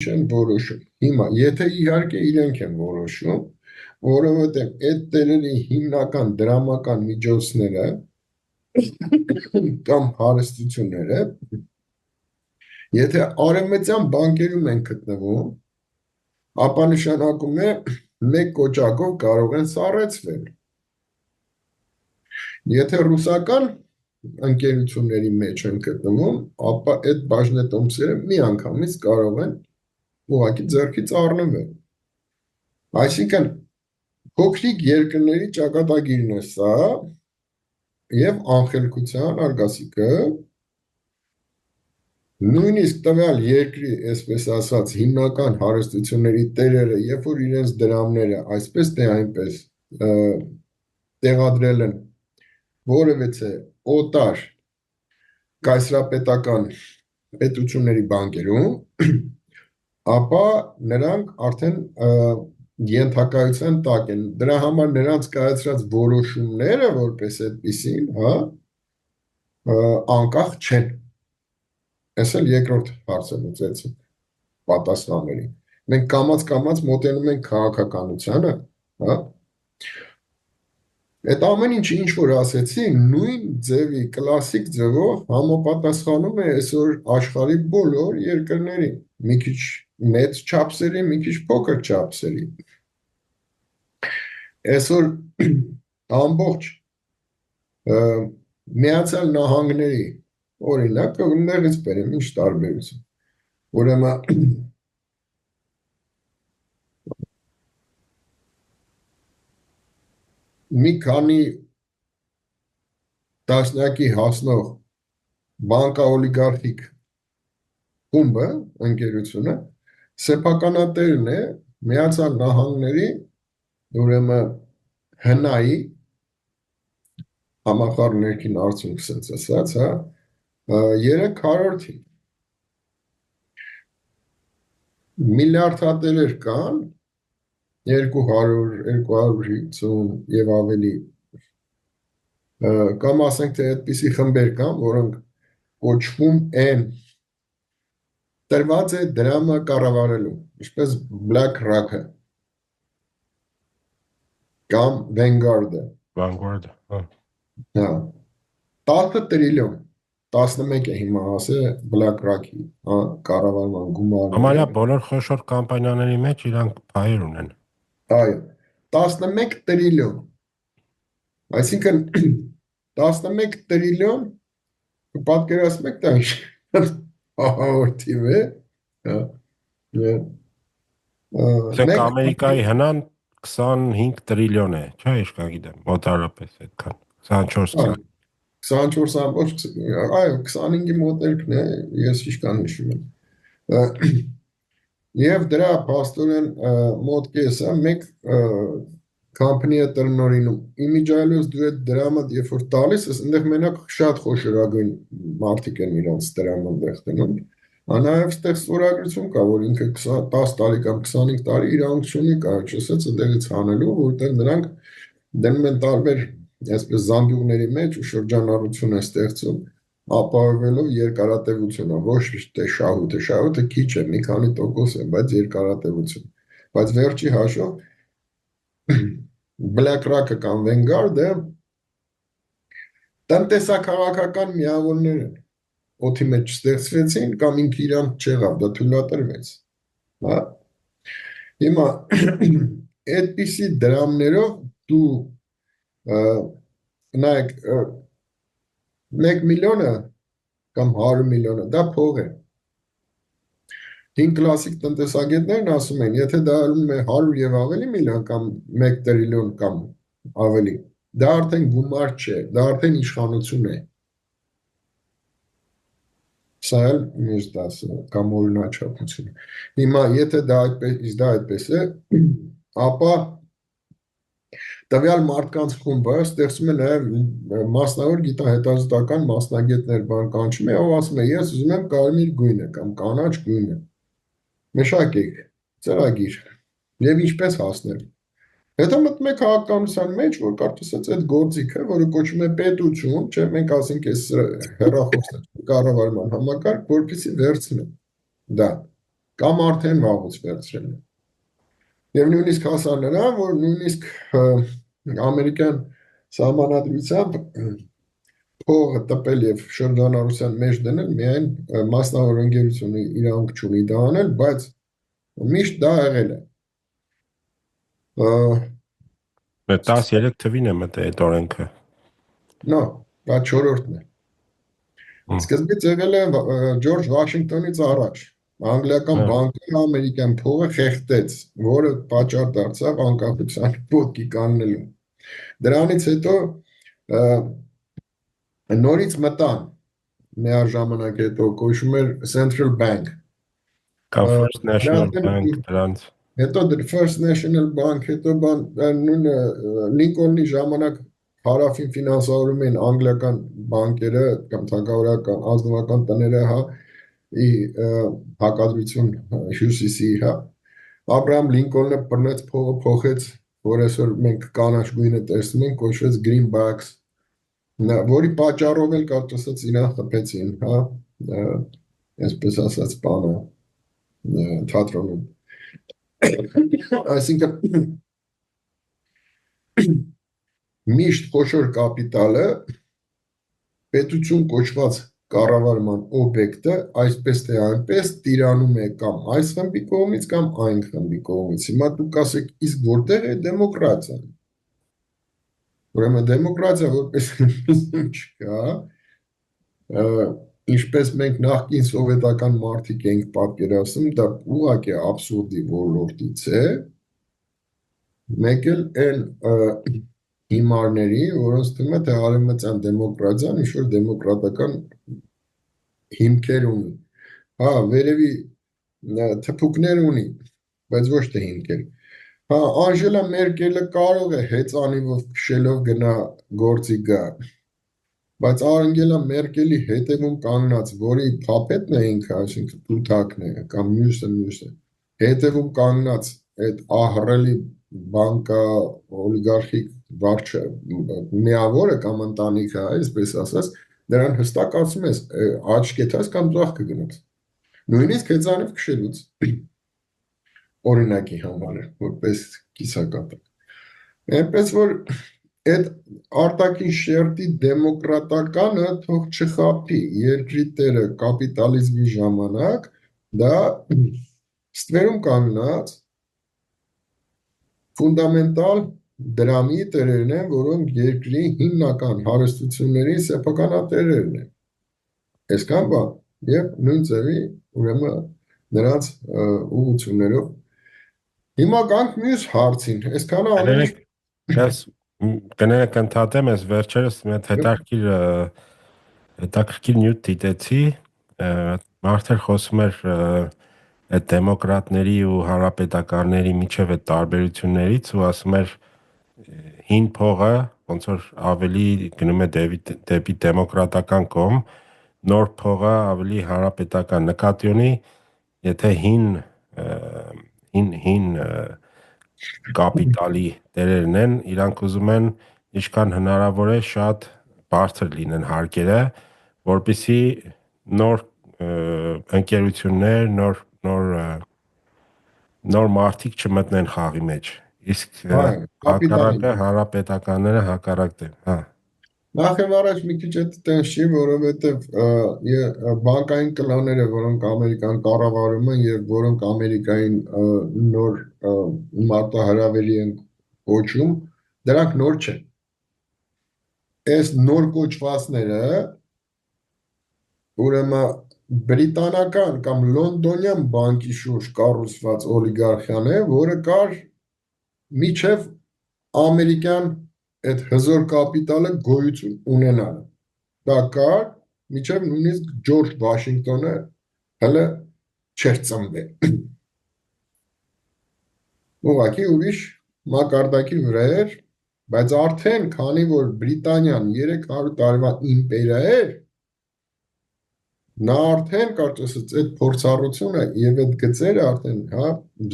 չեն որոշում։ Հիմա, եթե իհարկե իրենք են որոշում, որովհետև այդ տերերի հիմնական դրամական միջոցները կամ հարստությունները, եթե արևմտյան բանկերում են գտնվում, ապա նշանակում է մեկ կոճակով կարող են սառեցվել։ Եթե ռուսական ընկերությունների մեջ են գտնվում, ապա այդ բաժնետոմսերը միանգամից կարող են ուղղակի ձեռքից առնվել։ Այսինքն փոքրիկ երկրների ճակատագիրն է սա եւ անխելքության արգասիքը նույնիսկ տվյալ երկրի, այսպես ասած, հիմնական հարստությունների տերերը, երբ որ իրենց դրամները այսպես թե այնպես տեղադրել են որևէ օտար կայսրապետական պետությունների բանկերում, ապա նրանք արդեն ենթակայության տակ են։ Դրա համար նրանց կայացրած որոշումները, որպես այդպիսին, անկախ չեն։ Այս էլ երկրորդ հարցը լուծեցին պատասխանների։ Մենք կամաց-կամաց մոտենում ենք քաղաքականությանը, հա։ Այդ ամեն ինչը ինչ որ ասեցի, նույն ձևի, կլասիկ ձևով համապատասխանում է այսօր աշխարհի բոլոր երկրներին, մի քիչ մեծ չափսերի, մի քիչ փոքր չափսերի։ Այսօր ամբողջ Միացյալ Նահանգների օրինակը ուներից բերեմ, ինչ տարբերություն։ Ուրեմն մի քանի տասնյակի հասնող բանկաօլիգարխիկ խումբը, ընկերությունը, սեփականատերն է Միացյալ Նահանգների, ուրեմն հնայի համախառն ներքին արդյունք ասած, հա, 3/4-ին միլիարդատերեր կան 200, 250 եւ ավելի կամ ասենք թե այդպիսի խմբեր կան, որոնք կոչվում են տրված է դրամը կառավարելու, ինչպես BlackRock-ը կամ Vanguard-ը, հա, 10 տրիլիոն 11 է հիմա ասել BlackRock-ի, հա, կառավարման գումարը։ Համարյա բոլոր խոշոր կամպանիաների մեջ իրանք փայեր ունեն։ Այո, 11 տրիլիոն։ Այսինքն 11 տրիլիոն պատկերացնեք դա ինչ ահավոր է, հա։ Ամերիկայի հնան 25 տրիլիոն է, չէ՞, ինչ կգիտեմ, մոտարապես այդքան, 24 24, այո, 25-ի մոտերքն է, ես իշքան հիշում եմ։ Եվ դրա փաստորեն մոտ կեսը մեկ կամպանիա տնօրինում։ Իմիջիայլոց դու այդ դրամը երբ որ տալիս ես, այնտեղ մենակ շատ խոշորագույն մարդիկ են իրանց դրամը այնտեղ տնում։ Նաև այստեղ ստորագրություն կա, որ ինքը 10 տարի կամ 25 տարի իրավունքունի կարող չասած այնտեղից հանելու, որտեղ նրանք դնում են տարբեր այսպես զամբյուղների մեջ ու շրջանառություն է ստեղծում, ապահովելով երկարատևությունը, ոչ թե շահույթը, շահույթը քիչ է, մի քանի տոկոս է, բայց երկարատևություն։ Բայց վերջի հաշվով BlackRock-ը կամ Vanguard-ը տնտեսաքաղաքական միավորներ են, օդի մեջ ստեղծվեցին կամ ինքը իրանք չեղավ, դա թույլատրվեց, հա։ Հիմա այդպիսի դրամներով դու նայեք 1 միլիոնը կամ 100 միլիոնը դա փող է։ Հին կլասիկ տնտեսագետներն ասում են, եթե դա ալում է 100 եւ ավելի միլիոն կամ 1 տրիլիոն կամ ավելի, դա արդեն գումար չէ, դա արդեն իշխանություն է։ Սա էլ մյուս դասը կամ օրինաչափություն։ Հիմա եթե դա այդպես է, ապա տվյալ մարդկանց խումբը ստեղծում է նաև մասնավոր գիտահետազոտական մասնագետներ բան կանչում է, ով ասում է, ես ուզում եմ կարմիր գույնը կամ կանաչ գույնը։ Մշակեք ծրագիր եւ ինչպես հասնել։ Հետո մտնում եք քաղաքականության մեջ, որ կարծես այդ գործիքը, որը կոչվում է պետություն, չէ, մենք ասենք այս հեռախոսը կառավարման համակարգ, որպեսզի վերցնեն դա կամ արդեն վաղուց վերցրել են։ Եվ նույնիսկ հասան նրան, որ նույնիսկ ամերիկյան սահմանադրությամբ փողը տպել եւ շրջանառության մեջ դնել միայն մասնավոր ընկերությունը իրավունք չունի դա անել, բայց միշտ դա եղել է։ 13 թվին է մտել այդ օրենքը։ Նո, դա 4-րդն է։ Սկզբից եղել է Ջորջ Վաշինգտոնից առաջ։ Անգլիական բանկը ամերիկյան փողը խեղդեց, որը պատճառ դարձավ անկախության ոտքի կանգնելու։ Դրանից հետո նորից մտան միաժամանակ հետո կոչվում էր Central Bank կամ First National Bank դրանց հետո First National Bank հետո նույնը Լինկոլնի ժամանակ հարավին ֆինանսավորում են անգլիական բանկերը կամ թագավորական ազնվական տները հակադրություն հյուսիսի Աբրահամ Լինկոլնը բռնեց փողը փոխեց, որ այսօր մենք կանաչ գույնը տեսնում ենք, կոչվեց Greenbacks, որի պատճառով էլ կարծես իրան խփեցին, այսպես ասած բանը թատրոնում։ Այսինքն միշտ խոշոր կապիտալը պետություն կոչված կառավարման օբյեկտը այսպես թե այնպես տիրանում է կամ այս խմբի կողմից կամ այն խմբի կողմից։ Հիմա դուք ասեք, իսկ որտեղ է դեմոկրատիան։ Ուրեմն դեմոկրատիա որպես չկա, ինչպես մենք նախկին սովետական մարդիկ ենք պատկերացնում, դա ուղղակի աբսուրդի ոլորտից է, մեկ էլ այն հիմարների, որոնց թվում է թե արևմտյան դեմոկրատիան ինչ-որ դեմոկրատական հիմքեր ունի, վերևի թփուկներ ունի, բայց ոչ թե հիմքեր, Անժելա Մերկելը կարող է հեծանիվով քշելով գնա գործի գա, բայց Անգելա Մերկելի հետևում կանգնած, որի փապետն է ինքը, այսինքն Պուտակն է կամ մյուսը, հետևում կանգնած այդ ահռելի բանկա օլիգարխիկ վարչը միավորը կամ ընտանիքը, այսպես ասած, նրան հստակ ասում ես աչք կեթաս կամ ձախ կգնաս։ Նույնիսկ հեծանիվ քշելուց օրինակի համար որպես կիսակատակ։ Այնպես որ այդ արտաքին շերտի դեմոկրատականը թող չխաբի երկրի տերը կապիտալիզմի ժամանակ դա ստվերում կանգնած ֆունդամենտալ դրամի տերերն են, որոնք երկրի հիմնական հարստությունների սեփականատերերն են։ Այսքան բան եւ նույն ձևի ուրեմն նրանց ուղղություններով հիմա գանք մյուս հարցին, այսքանը ամենից կներեք ընդհատեմ, ես վերջերս մի հատ հետաքրքիր նյութ դիտեցի, մարդեր խոսում էր այդ դեմոկրատների ու հանրապետականների միջև այդ տարբերություններից ու ասում էր հին փողը ոնց որ ավելի գնում է դեպի դեմոկրատական կողմ, նոր փողը ավելի հանրապետական նկատի ունի, եթե հին կապիտալի տերերն են, իրանք ուզում են ինչքան հնարավոր է շատ բարձր լինեն հարկերը, որպեսզի նոր ընկերություններ, նոր մարդիկ չմտնեն խաղի մեջ, իսկ հակառակը հանրապետականները հակառակն են, Նախ եւ առաջ մի քիչ այդ տենց չի, որովհետեւ բանկային կլանները, որոնք Ամերիկան կառավարում են եւ որոնք Ամերիկային նոր մարտահրավերի են կոչում, դրանք նոր չեն։ Այս նոր կոչվածները ուրեմն բրիտանական կամ լոնդոնյան բանկի շուրջ կառուցված օլիգարխիան է, որը կար միջև ամերիկյան այդ հզոր կապիտալը գոյություն ունենալը։ Դա կար միջև նույնիսկ Ջորջ Վաշինգտոնը հələ չէր ծնվել։ Ուղղակի ուրիշ մակարդակի վրա էր, բայց արդեն քանի որ Բրիտանիան 300 տարվա իմպերիա էր, նա արդեն կարծես այդ փորձառությունը եւ այդ գծերը արդեն,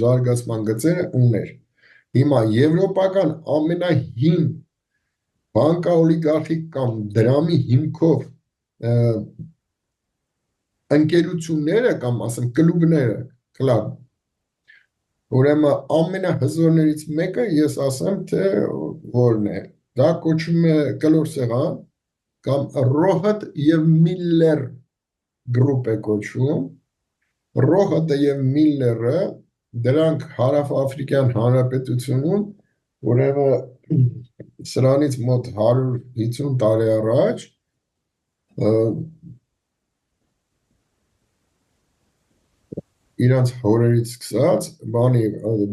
զարգացման գծերը ուներ։ Հիմա եվրոպական ամենահին բանկաօլիգարխիկ կամ դրամի հիմքով ընկերությունները կամ ասեմ կլուբները կլան։ Ուրեմն ամենահզորներից մեկը ես ասեմ, թե որն է։ Դա կոչվում է կլոր սեղան կամ Rohat եւ Miller գրուպ է կոչվում։ Rohat-ը եւ Miller-ը դրանք հարավաֆրիկյան հանրապետությունում, ուրեմն սրանից մոտ 150 տարի առաջ իրանց հորերից սկսած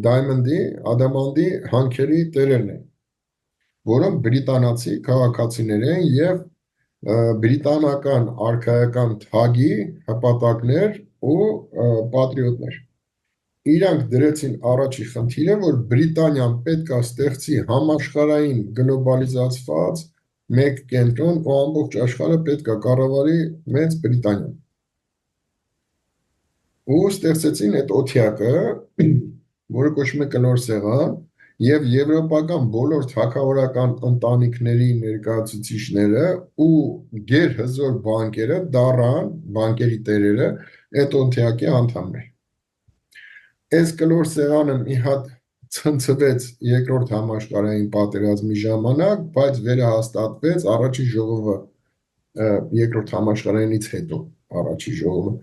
դայմոնդի, ադամանդի հանքերի տերերն են, որոնք բրիտանացի քաղաքացիներ են եւ բրիտանական արքայական թագի հպատակներ ու պատրիոտներ։ Իրանք դրեցին առաջի խնդիրը, որ Բրիտանիան պետք է ստեղծի համաշխարհային գլոբալիզացված մեկ կենտրոն ու ամբողջ աշխարհը պետք է կառավարի մեծ Բրիտանիան։ Ու ստեղծեցին այդ օթյակը, որը կոչվում է կլոր սեղան, եւ եվրոպական բոլոր թագավորական ընտանիքների ներկայացուցիչները ու գերհզոր բանկերը դառան, բանկերի տերերը այդ օթյակի անդամներ։ Այս կլոր սեղանը մի հատ ցնցվեց երկրորդ համաշխարհային պատերազմի ժամանակ, բայց վերահաստատվեց առաջին ժողովը երկրորդ համաշխարհայինից հետո առաջին ժողովը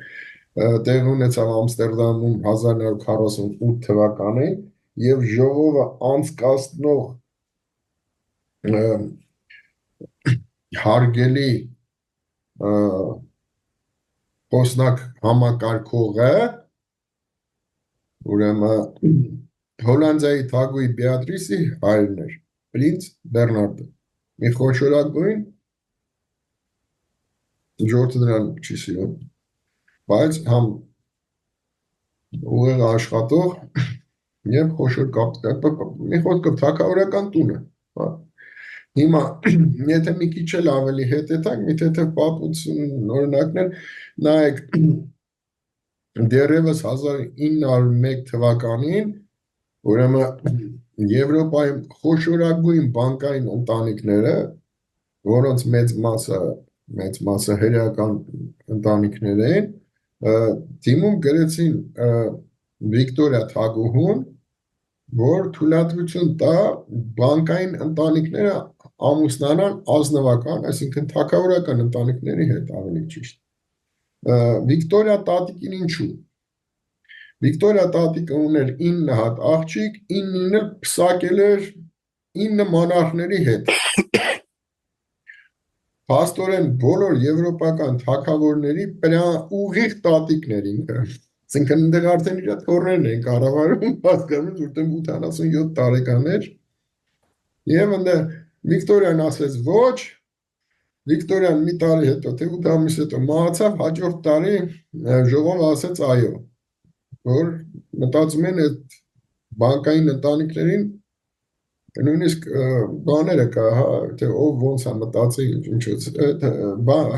տեղ ունեցավ Ամստերդամում 1948 թվականին եւ ժողովը անցկացնող հարգելի խոսնակ համակարգողը ուրեմն Հոլանդիայի թագուհի Բեատրիսի հայրն էր, պրինց Բեռնարդը։ Մի խոշորագույն ժողովուրդը նրան չի սիրում, բայց համ ուղիղ աշխատող եւ խոշոր մի խոսքով թագավորական տունը։ Հիմա եթե մի քիչ էլ ավելի հետեթանք, մի թեթև պատմություն օրինակներ, նայեք դեռևս 1901 թվականին ուրեմն Եվրոպայում խոշորագույն բանկային ընտանիքները, որոնց մեծ մասը հրեական ընտանիքներ են, դիմում գրեցին Վիկտորիա թագուհուն, որ թույլատվություն տա բանկային ընտանիքները ամուսնանան ազնվական, այսինքն թագավորական ընտանիքների հետ ավելի ճիշտ։ Վիկտորիա տատիկին ինչու։ Վիկտորիա տատիկը ուներ 9 հատ աղջիկ, 9-ին էլ փսակել էր 9 մանարխների հետ։ Փաստորեն բոլոր եվրոպական թագավորների ուղիղ տատիկներ ինքը։ Այսինքն այնտեղ արդեն իր թոռներն են կառավարում, հասկանում որտեղ 87 տարեկան էր։ Եվ այնտեղ Վիկտորիան ասեց ոչ, Վիկտորիան մի տարի հետո, թե 8 ամիս հետո մահացավ, հաջորդ տարի ժողովը ասեց այո, որ մտածում են այդ բանկային ընտանիքներին նույնիսկ բաները կա, թե ով ոնց է մտածի ինչոց,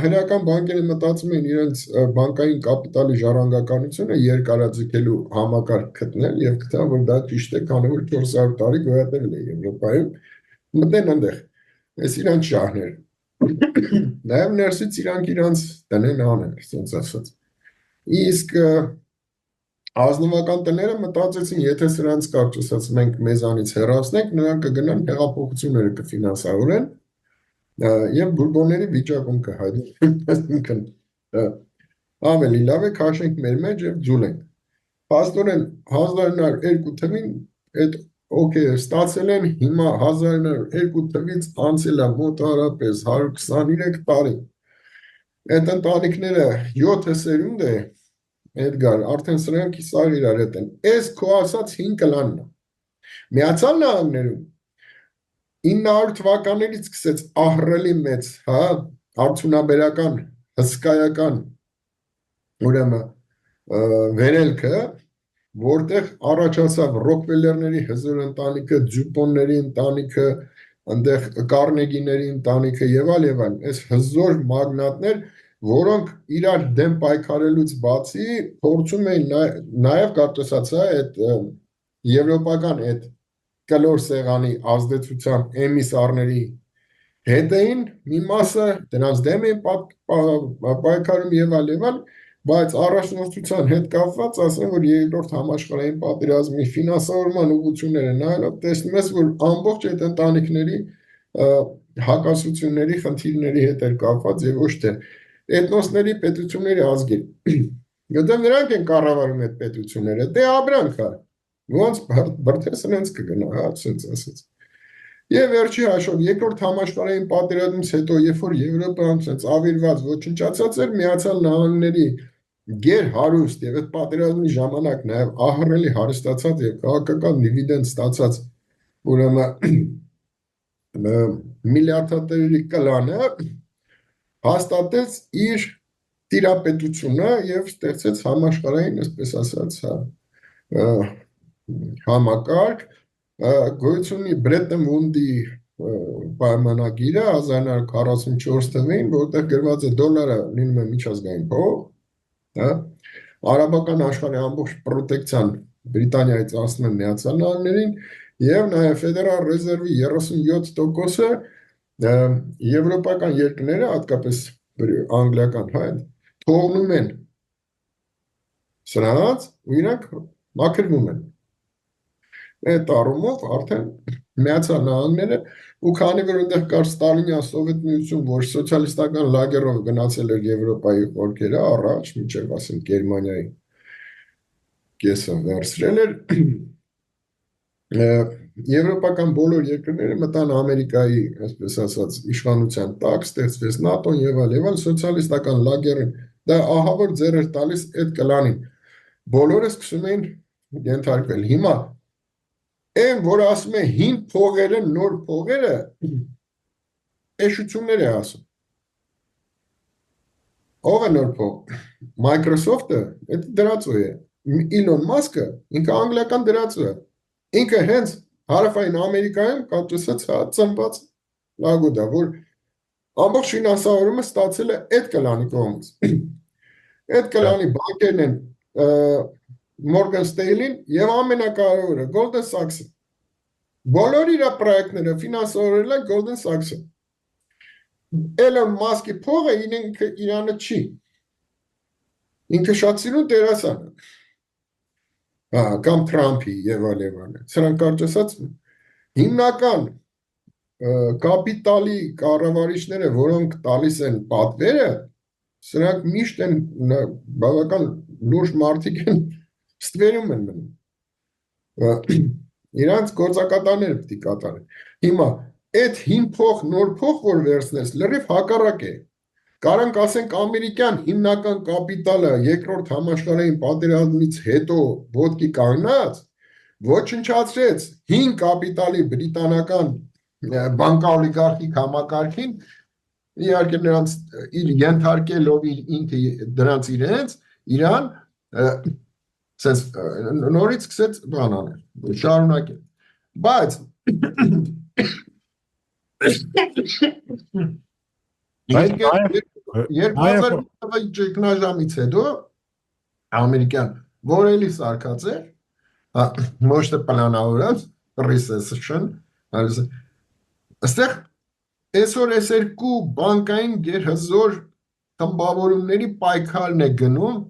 հրեական բանկերը մտածում են իրենց բանկային կապիտալի ժառանգականությունը երկարաձգելու համակարգ գտնել եւ գտան, որ դա ճիշտ է, քանի որ 400 տարի գոյատևել է Եվրոպայում, մտեն այնտեղ, այս իրանց շահներ, նաեւ ներսից իրանք տնեն անեն, ասենց ասած, իսկ ազնվական տները մտածեցին, եթե սրանց կարճ ասած մենք մեզանից հեռացնենք, նրանք կգնան հեղափոխությունները կֆինանսավորեն եւ բուրբոնների վիճակում կհայտնվեն։ Ավելի լավ է քաշենք մեր մեջ եւ ձուլենք։ Փաստորեն 1902 թվին այդ օքեյ ստացել են, հիմա 1902 թվից անցել է մոտավորապես 123 տարի։ Այդ ընտանիքները 7 սերունդ է Էդգար, արդեն սրանք իսար իրար հետ են։ Այս քո ասած 5 կլանն է։ Միացյալ Նահանգներում 900 թվականներից սկսեց ահռելի մեծ, արդյունաբերական, հսկայական ուրեմն վերելքը, որտեղ առաջացավ Ռոքվելլերների հզոր ընտանիքը, Դյուպոնների ընտանիքը, այնտեղ Կարնեգիների ընտանիքը եւ այլն, այս հզոր մագնատներ, որոնք իրար դեմ պայքարելուց բացի փորձում էին նաև կարծեսացա այդ եվրոպական այդ կլոր սեղանի ազդեցությամբ էմիսարների հետ էին մի մասը դրանց դեմ էին պայքարում եւ այլն բայց առաջնորդության հետ կապված ասեմ, որ երկրորդ համաշխարհային պատերազմի ֆինանսավորման ուղղությունները նայելով տեսնում ես, որ ամբողջ այդ ընտանիքների հակասությունների, խնդիրների հետ էր կապված եւ ոչ թե էթնոսների, պետությունների ազգերի։ Որտեղ նրանք են կառավարում այդ պետությունները, դե ապրանք է։ Ոնց բրդես նրանց կգնա, հա, ասենց ասած։ Եվ վերջի հաշվով երկրորդ համաշխարհային պատերազմից հետո, երբ որ Եվրոպան ցած ավիրված ոչնչացած էր, Միացյալ Նահանգների գերհարուստ եւ այդ պատերազմի ժամանակ նաեւ ահռելի հարստացած եւ քաղաքական դիվիդենդ ստացած ուրեմն միլիարդատերի կլանը հաստատեց իր տիրապետությունը եւ ստեղծեց համաշխարհային, այսպես ասած, համակարգ գոյությունի Բրետոն Վուդի պայմանագիրը 1944 թվականին, որտեղ գրված է դոլարը լինում է միջազգային փող, հա, արաբական աշխարհի ամբողջ պրոտեկցիան Բրիտանիայից անցնում է Միացյալ Նահանգներին եւ նաեւ Ֆեդերալ ռեզերվի 37%-ը եվրոպական երկրները, հատկապես անգլիական հայ, թողնում են սրանց ու իրանք մաքրվում են։ Այդ առումով արդեն Միացյալ Նահանգները ու քանի որ այնտեղ կար Ստալինյան Սովետ միություն, որ սոցիալիստական լագերով գնացել էր Եվրոպայի խորքերը առաջ, մինչև ասենք Գերմանիայի կեսը վերցրել էր, եվրոպական բոլոր երկրները մտան Ամերիկայի, այսպես ասած, իշխանության տակ, ստեղծվեց ՆԱՏՕ-ն եւ այլ, սոցիալիստական լագերին, դա ահա որ ձեռ էր տալիս այդ կլանին։ Բոլորը սկսում էին ենթարկվել։ Հիմա այն, որ ասում է հին փողերը, նոր փողերը, էշություններ է ասում։ Ով է նոր փող։ Microsoft-ը, այդ դրածո է։ Իլոն Մասկը, ինքը անգլիական դրածո է։ Ինքը հենց հարավային Ամերիկայում կապտեսած ծնված լագոդա, որ ամբողջ ֆինանսավորումը ստացել է այդ կլանի կողմից։ Այդ կլանի բանկերն են Morgan Stanley-ին եւ ամենակարևորը Goldman Sachs-ը։ Բոլոր իր պրոյեկտները ֆինանսավորել է Goldman Sachs-ը։ Elon Musk-ի փողը իրանը չի։ Ինքը շատ սիրուն դերասան է։ Հա, կամ Թրամփի եւ այլն։ Սրանք կարճ ասած հիմնական կապիտալի կառավարիչները, որոնք տալիս են պատվերը, սրանք միշտ են բավական լուրջ մարդիկ են ստվերում են մնում։ Իրանց գործակատարները պետք է կատարեն։ Հիմա այդ հին փող, նոր փող, որ վերցնես, լրիվ հակառակ է։ Կարանք ասենք ամերիկյան հիմնական կապիտալը երկրորդ համաշխարհային պատերազմից հետո ոտքի կանգնած, ոչնչացրեց հին կապիտալի բրիտանական բանկաօլիգարխիկ համակարգին, իհարկե նրանց իր ենթարկելով ինքը դրանց իրենց, իրան sense նորից սկսեց բան անել, շարունակել։ Բայց ճգնաժամից հետո ամերիկյան, որ էլի սարկած էր, ոչ թե պլանավորած recession, այստեղ այսօր այս երկու բանկային գերհզոր խմբավորումների պայքարն է գնում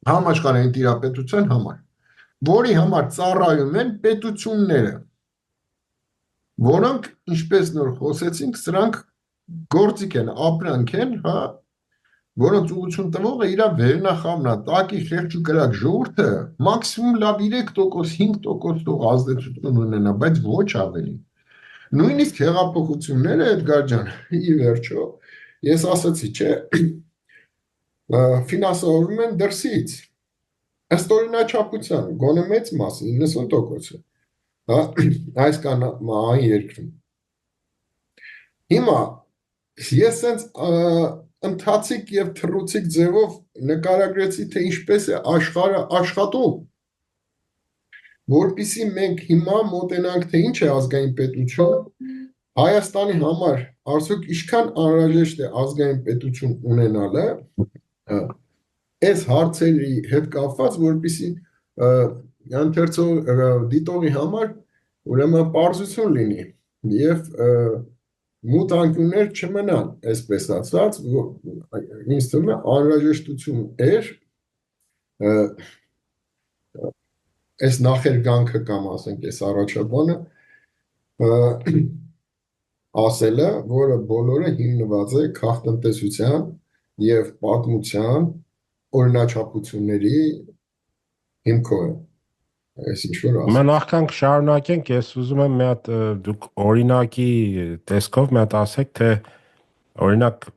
համաշխարհային տիրապետության համար, որի համար ծառայում են պետությունները, որոնք, ինչպես նոր խոսեցինք, սրանք գործիք են, ապրանք են, հա, որոնց ուղղություն տվողը իր վերնախավն է, տակի խեղճ ու կրակ ժողովուրդը մաքսիմում լավ 3%, 5% թող ազդեցություն ունենա, բայց ոչ ավելի։ Նույնիսկ հեղափոխությունները, Էդգար ջան, ի վերջո, ես ասացի, չէ, ֆինանսավորվում են դրսից, ըստ օրինաչափության, գոնե մեծ մասը, 90%-ը, հա, այս կան այն երկրում։ Հիմա, ես սենց ընթացիկ և թռուցիկ ձևով նկարագրեցի, թե ինչպես է աշխարհը աշխատում, որպեսզի մենք հիմա մոտենանք, թե ինչ է ազգային պետություն, Հայաստանի համար արդյոք ինչքան անհրաժեշտ է ազգային պետություն ունենալը, այս հարցերի հետ կապված, որպեսզի դիտողի համար ուրեմն պարզություն լինի և մութ անկյուններ չմնան, այսպես ասած, ինձ թվում է անհրաժեշտություն էր այս նախերգանքը կամ ասենք այս առաջաբանը ասելը, որը բոլորը հիմնված է քաղաքտնտեսության եւ պատմության օրինաչափությունների հիմքով է։ Այս ինչ որ ասում։ Նախքան շարունակենք, ես ուզում եմ մի հատ դուք օրինակի տեսքով մի հատ ասեք, թե օրինակ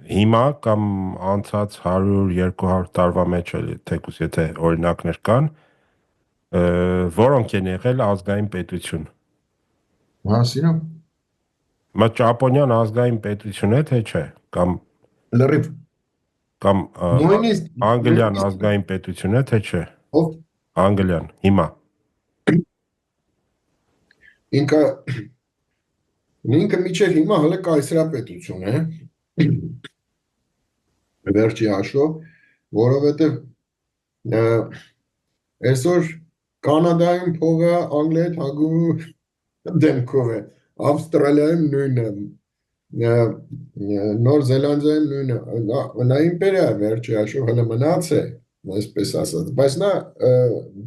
հիմա կամ անցած 100-200 տարվա մեջ էլ թեկուզ եթե օրինակներ կան, որոնք են եղել ազգային պետություն։ Հասինո։ Մա ճապոնյան ազգային պետություն է թե չէ, կամ լրիվ նույնիսկ անգլիան ազգային պետություն է թե չէ։ Ով Անգլիան հիմա ինքը միջև հիմա հələ կայսրապետություն է վերջի հաշվով, որովհետև այսօր Կանադայում փողը Անգլիայի հետ հագու դեմքով է, Ավստրալիայում նույնը, Նոր Զելանդիայում նույնը, նա իմպերիա է վերջի հաշվով հələ մնաց է, այսպես ասած, բայց նա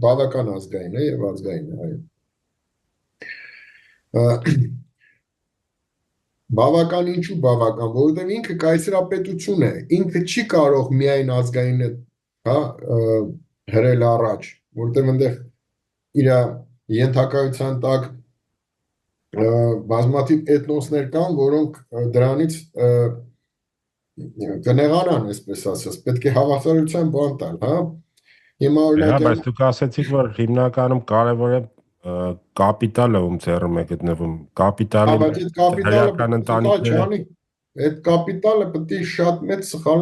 բավական ազգային է եւ ազգային է, այո։ Բավական ինչու բավական, որովհետև ինքը կայսրապետություն է, ինքը չի կարող միայն ազգայինը հրել առաջ, որովհետև այնտեղ իր ենթակայության տակ բազմաթիվ էթնոսներ կան, որոնք դրանից կնեղանան, այսպես ասած, պետք է հավասարության բան տալ, հա։ Հիմա օրինակ բայց դուք ասացիք, որ հիմնականում կարևոր է կապիտալը ում ձեռում է գտնվում, կապիտալի այդ կապիտալը պետք է շատ մեծ սխալ